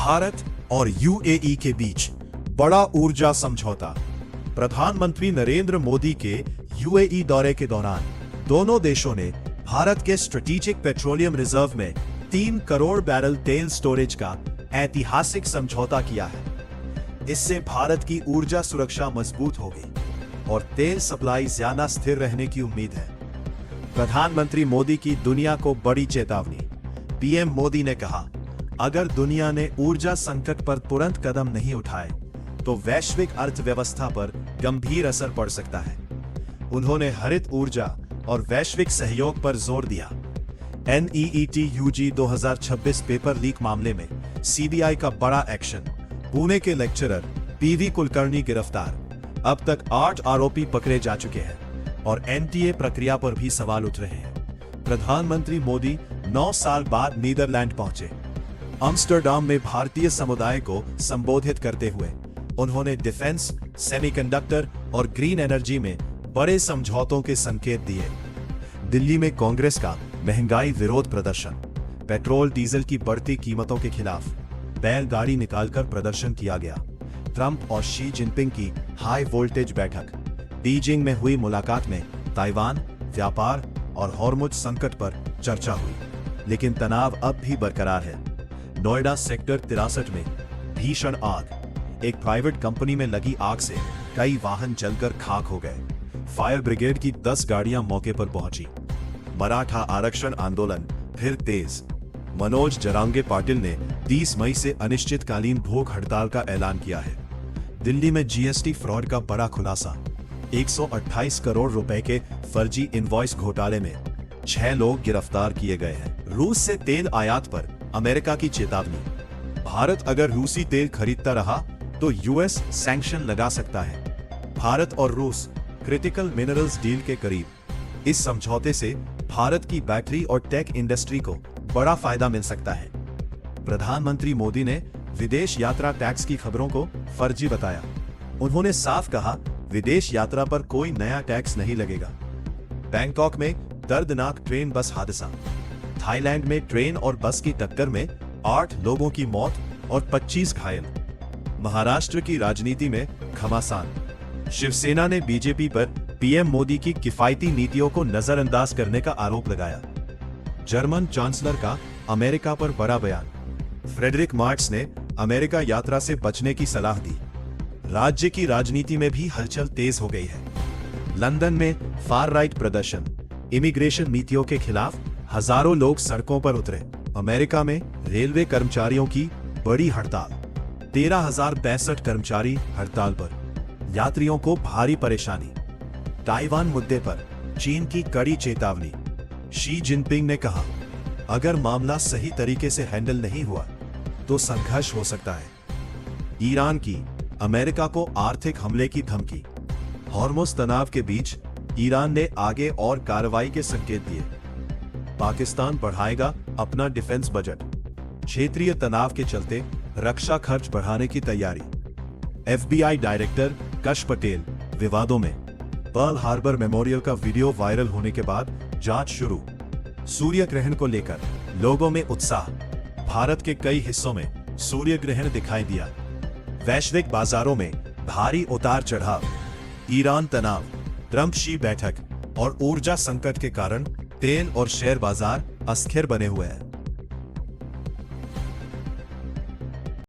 भारत और यूएई के बीच बड़ा ऊर्जा समझौता। प्रधानमंत्री नरेंद्र मोदी के यूएई दौरे के दौरान दोनों देशों ने भारत के स्ट्रेटेजिक पेट्रोलियम रिजर्व में 3 करोड़ बैरल तेल स्टोरेज का ऐतिहासिक समझौता किया है। इससे भारत की ऊर्जा सुरक्षा मजबूत होगी और तेल सप्लाई ज्यादा स्थिर रहने की उम्मीद है। प्रधानमंत्री मोदी की दुनिया को बड़ी चेतावनी। पीएम मोदी ने कहा, अगर दुनिया ने ऊर्जा संकट पर तुरंत कदम नहीं उठाए तो वैश्विक अर्थव्यवस्था पर गंभीर असर पड़ सकता है। उन्होंने हरित ऊर्जा और वैश्विक सहयोग पर जोर दिया। NEET UG 2026 पेपर लीक मामले में सीबीआई का बड़ा एक्शन। पुणे के लेक्चरर PV कुलकर्णी गिरफ्तार। अब तक 8 आरोपी पकड़े जा चुके हैं और NTA प्रक्रिया पर भी सवाल उठ रहे हैं। प्रधानमंत्री मोदी 9 साल बाद नीदरलैंड पहुंचे। आम्स्टरडैम में भारतीय समुदाय को संबोधित करते हुए उन्होंने डिफेंस, सेमीकंडक्टर और ग्रीन एनर्जी में बड़े समझौतों के संकेत दिए। दिल्ली में कांग्रेस का महंगाई विरोध प्रदर्शन। पेट्रोल डीजल की बढ़ती कीमतों के खिलाफ बैलगाड़ी निकालकर प्रदर्शन किया गया। ट्रंप और शी जिनपिंग की हाई वोल्टेज बैठक। बीजिंग में हुई मुलाकात में ताइवान, व्यापार और हॉर्मुज संकट पर चर्चा हुई, लेकिन तनाव अब भी बरकरार है। नोएडा सेक्टर 63 में भीषण आग। एक प्राइवेट कंपनी में लगी आग से कई वाहन जलकर खाक हो गए। फायर ब्रिगेड की 10 गाड़ियां मौके पर पहुंची। मराठा आरक्षण आंदोलन फिर तेज। मनोज जरांगे पाटिल ने 30 मई से अनिश्चितकालीन भूख हड़ताल का ऐलान किया है। दिल्ली में जीएसटी फ्रॉड का बड़ा खुलासा। 128 करोड़ रुपए के फर्जी इनवॉइस घोटाले में 6 लोग गिरफ्तार किए गए हैं। रूस से तेल आयात पर अमेरिका की चेतावनी। भारत अगर रूसी तेल खरीदता रहा तो यूएस सैंक्शन लगा सकता है। भारत और रूस क्रिटिकल मिनरल्स डील के करीब। इस समझौते से भारत की बैटरी और टेक इंडस्ट्री को बड़ा फायदा मिल सकता है। प्रधानमंत्री मोदी ने विदेश यात्रा टैक्स की खबरों को फर्जी बताया। उन्होंने साफ कहा, विदेश यात्रा पर कोई नया टैक्स नहीं लगेगा। बैंकॉक में दर्दनाक ट्रेन बस हादसा। थाईलैंड में ट्रेन और बस की टक्कर में 8 लोगों की मौत और 25 घायल। महाराष्ट्र की राजनीति में घमासान। शिवसेना ने बीजेपी पर पीएम मोदी की किफायती नीतियों को नजरअंदाज करने का आरोप लगाया। जर्मन चांसलर का अमेरिका पर बड़ा बयान। फ्रेडरिक मार्ट्स ने अमेरिका यात्रा से बचने की सलाह दी। राज्य की राजनीति में भी हलचल तेज हो गई है। लंदन में फार राइट प्रदर्शन। इमिग्रेशन नीतियों के खिलाफ हजारों लोग सड़कों पर उतरे। अमेरिका में रेलवे कर्मचारियों की बड़ी हड़ताल। 13,062 कर्मचारी हड़ताल पर। यात्रियों को भारी परेशानी। ताइवान मुद्दे पर चीन की कड़ी चेतावनी। शी जिनपिंग ने कहा, अगर मामला सही तरीके से हैंडल नहीं हुआ तो संघर्ष हो सकता है। ईरान की अमेरिका को आर्थिक हमले की धमकी। हॉर्मुज तनाव के बीच ईरान ने आगे और कार्रवाई के संकेत दिए। पाकिस्तान बढ़ाएगा अपना डिफेंस बजट। क्षेत्रीय तनाव के चलते रक्षा खर्च बढ़ाने की तैयारी। FBI डायरेक्टर कश पटेल विवादों में। पर्ल हार्बर मेमोरियल का वीडियो वायरल होने के बाद जांच शुरू। सूर्य ग्रहण को लेकर लोगों में उत्साह। भारत के कई हिस्सों में सूर्य ग्रहण दिखाई दिया। वैश्विक बाजारों में भारी उतार चढ़ाव। ईरान तनाव, ट्रंप शी बैठक और ऊर्जा संकट के कारण तेल और शेयर बाजार अस्थिर बने हुए हैं।